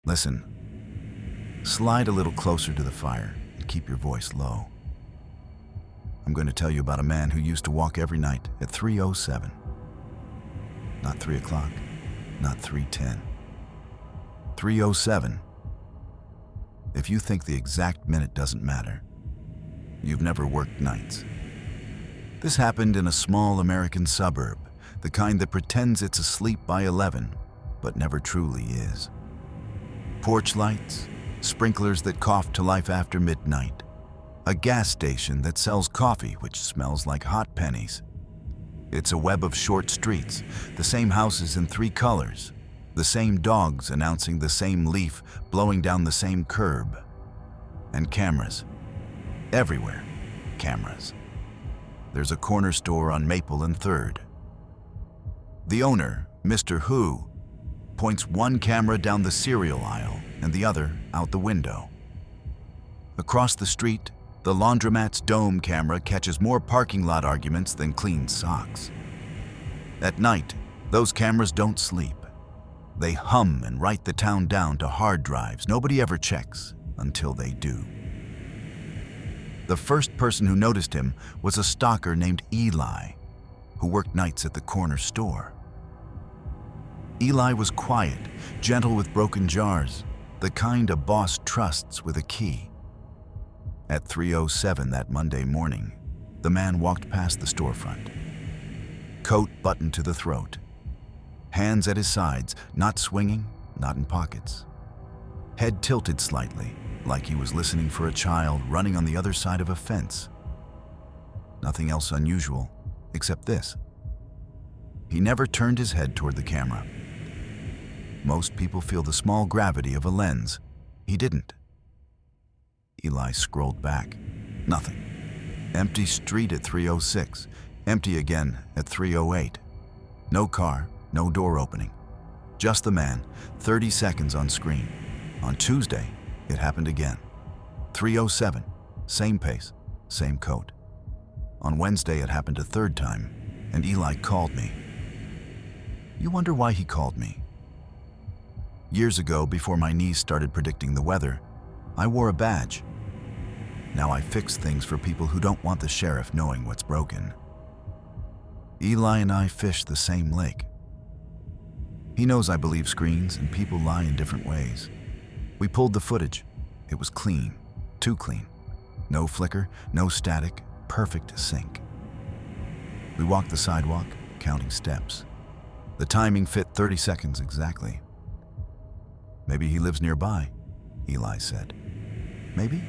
Listen, slide a little closer to the fire and keep your voice low. I'm going to tell you about a man who used to walk every night at 3:07. Not 3 o'clock, not 3:10. 3:07. If you think the exact minute doesn't matter, you've never worked nights. This happened in a small American suburb, the kind that pretends it's asleep by 11, but never truly is. Porch lights, sprinklers that cough to life after midnight, a gas station that sells coffee which smells like hot pennies. It's a web of short streets, the same houses in 3 colors, the same dogs announcing the same leaf blowing down the same curb. And cameras. Everywhere, cameras. There's a corner store on Maple and 3rd. The owner, Mr. Who, points one camera down the cereal aisle and the other out the window. Across the street, the laundromat's dome camera catches more parking lot arguments than clean socks. At night, those cameras don't sleep. They hum and write the town down to hard drives nobody ever checks until they do. The first person who noticed him was a stalker named Eli, who worked nights at the corner store. Eli was quiet, gentle with broken jars, the kind a boss trusts with a key. At 3:07 that Monday morning, the man walked past the storefront. Coat buttoned to the throat. Hands at his sides, not swinging, not in pockets. Head tilted slightly, like he was listening for a child running on the other side of a fence. Nothing else unusual, except this. He never turned his head toward the camera. Most people feel the small gravity of a lens. He didn't. Eli scrolled back. Nothing. Empty street at 3:06. Empty again at 3:08. No car, no door opening. Just the man, 30 seconds on screen. On Tuesday, it happened again. 3:07. Same pace, same coat. On Wednesday, it happened a 3rd time, and Eli called me. You wonder why he called me? Years ago, before my niece started predicting the weather, I wore a badge. Now I fix things for people who don't want the sheriff knowing what's broken. Eli and I fish the same lake. He knows I believe screens and people lie in different ways. We pulled the footage. It was clean, too clean. No flicker, no static, perfect sync. We walked the sidewalk, counting steps. The timing fit 30 seconds exactly. Maybe he lives nearby, Eli said. Maybe,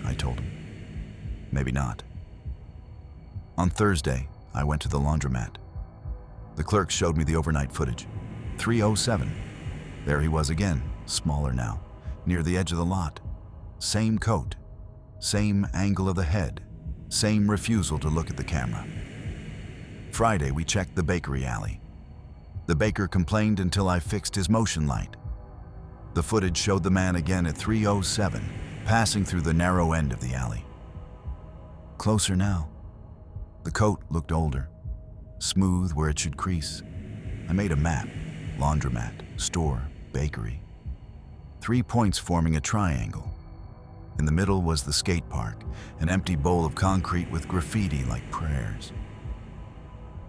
I told him. Maybe not. On Thursday, I went to the laundromat. The clerk showed me the overnight footage. 3:07. There he was again, smaller now, near the edge of the lot. Same coat, same angle of the head, same refusal to look at the camera. Friday, we checked the bakery alley. The baker complained until I fixed his motion light. The footage showed the man again at 3:07, passing through the narrow end of the alley. Closer now. The coat looked older, smooth where it should crease. I made a map, laundromat, store, bakery. 3 points forming a triangle. In the middle was the skate park, an empty bowl of concrete with graffiti like prayers.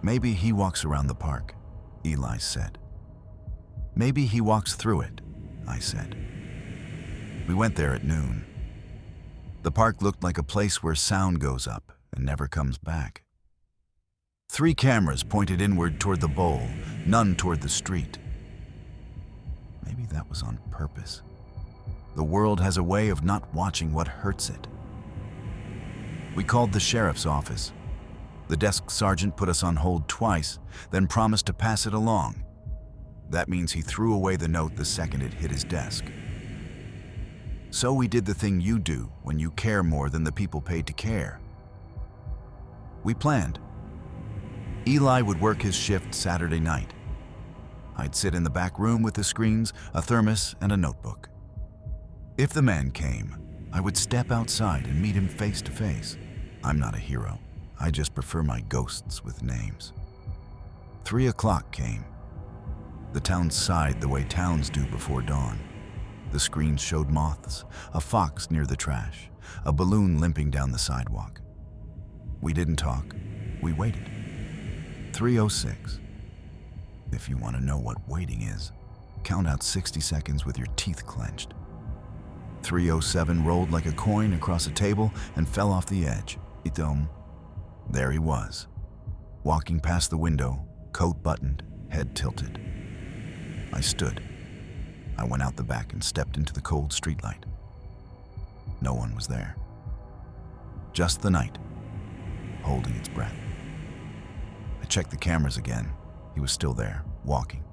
Maybe he walks around the park, Eli said. Maybe he walks through it, I said. We went there at noon. The park looked like a place where sound goes up and never comes back. 3 cameras pointed inward toward the bowl, none toward the street. Maybe that was on purpose. The world has a way of not watching what hurts it. We called the sheriff's office. The desk sergeant put us on hold twice, then promised to pass it along. That means he threw away the note the second it hit his desk. So we did the thing you do when you care more than the people paid to care. We planned. Eli would work his shift Saturday night. I'd sit in the back room with the screens, a thermos, and a notebook. If the man came, I would step outside and meet him face to face. I'm not a hero. I just prefer my ghosts with names. 3 o'clock came. The town sighed the way towns do before dawn. The screens showed moths, a fox near the trash, a balloon limping down the sidewalk. We didn't talk. We waited. 3:06. If you want to know what waiting is, count out 60 seconds with your teeth clenched. 3:07 rolled like a coin across a table and fell off the edge. There he was, walking past the window, coat buttoned, head tilted. I stood. I went out the back and stepped into the cold streetlight. No one was there. Just the night, holding its breath. I checked the cameras again. He was still there, walking,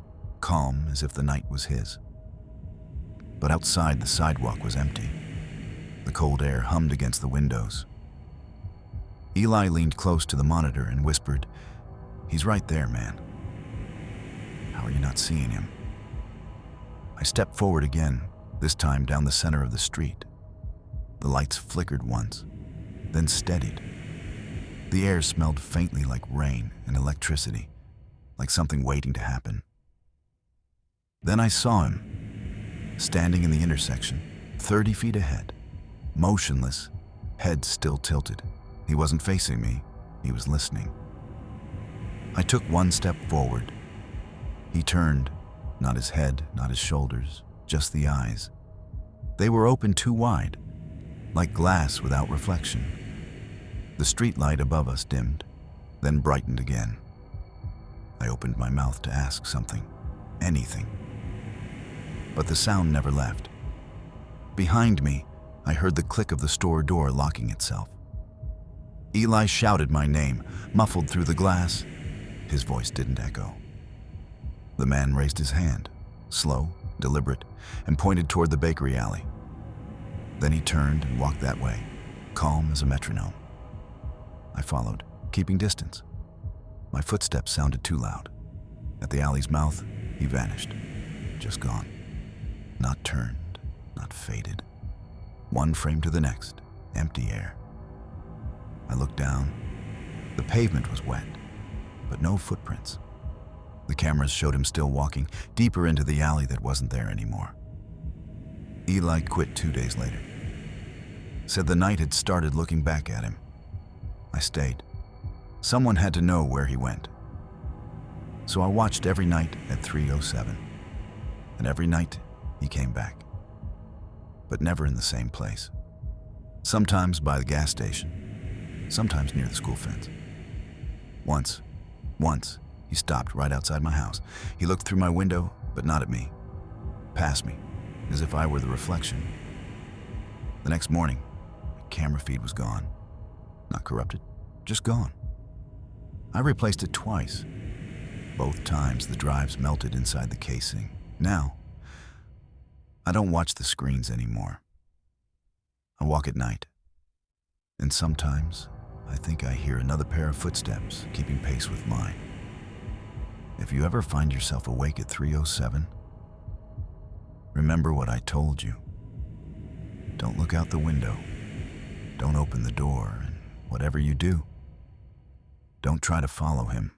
calm as if the night was his. But outside, the sidewalk was empty. The cold air hummed against the windows. Eli leaned close to the monitor and whispered, "He's right there, man. How are you not seeing him?" I stepped forward again, this time down the center of the street. The lights flickered once, then steadied. The air smelled faintly like rain and electricity, like something waiting to happen. Then I saw him, standing in the intersection, 30 feet ahead, motionless, head still tilted. He wasn't facing me, he was listening. I took one step forward. He turned, not his head, not his shoulders, just the eyes. They were open too wide, like glass without reflection. The street light above us dimmed, then brightened again. I opened my mouth to ask something, anything. But the sound never left. Behind me, I heard the click of the store door locking itself. Eli shouted my name, muffled through the glass. His voice didn't echo. The man raised his hand, slow, deliberate, and pointed toward the bakery alley. Then he turned and walked that way, calm as a metronome. I followed, keeping distance. My footsteps sounded too loud. At the alley's mouth, he vanished, just gone. Not turned, not faded. One frame to the next, empty air. I looked down. The pavement was wet, but no footprints. The cameras showed him still walking, deeper into the alley that wasn't there anymore. Eli quit 2 days later. Said the night had started looking back at him. I stayed. Someone had to know where he went. So I watched every night at 3:07. And every night, he came back. But never in the same place. Sometimes by the gas station, sometimes near the school fence. Once, he stopped right outside my house. He looked through my window, but not at me. Past me, as if I were the reflection. The next morning, my camera feed was gone. Not corrupted, just gone. I replaced it twice. Both times the drives melted inside the casing. Now, I don't watch the screens anymore. I walk at night. And sometimes, I think I hear another pair of footsteps keeping pace with mine. If you ever find yourself awake at 3:07, remember what I told you. Don't look out the window. Don't open the door, and whatever you do, don't try to follow him.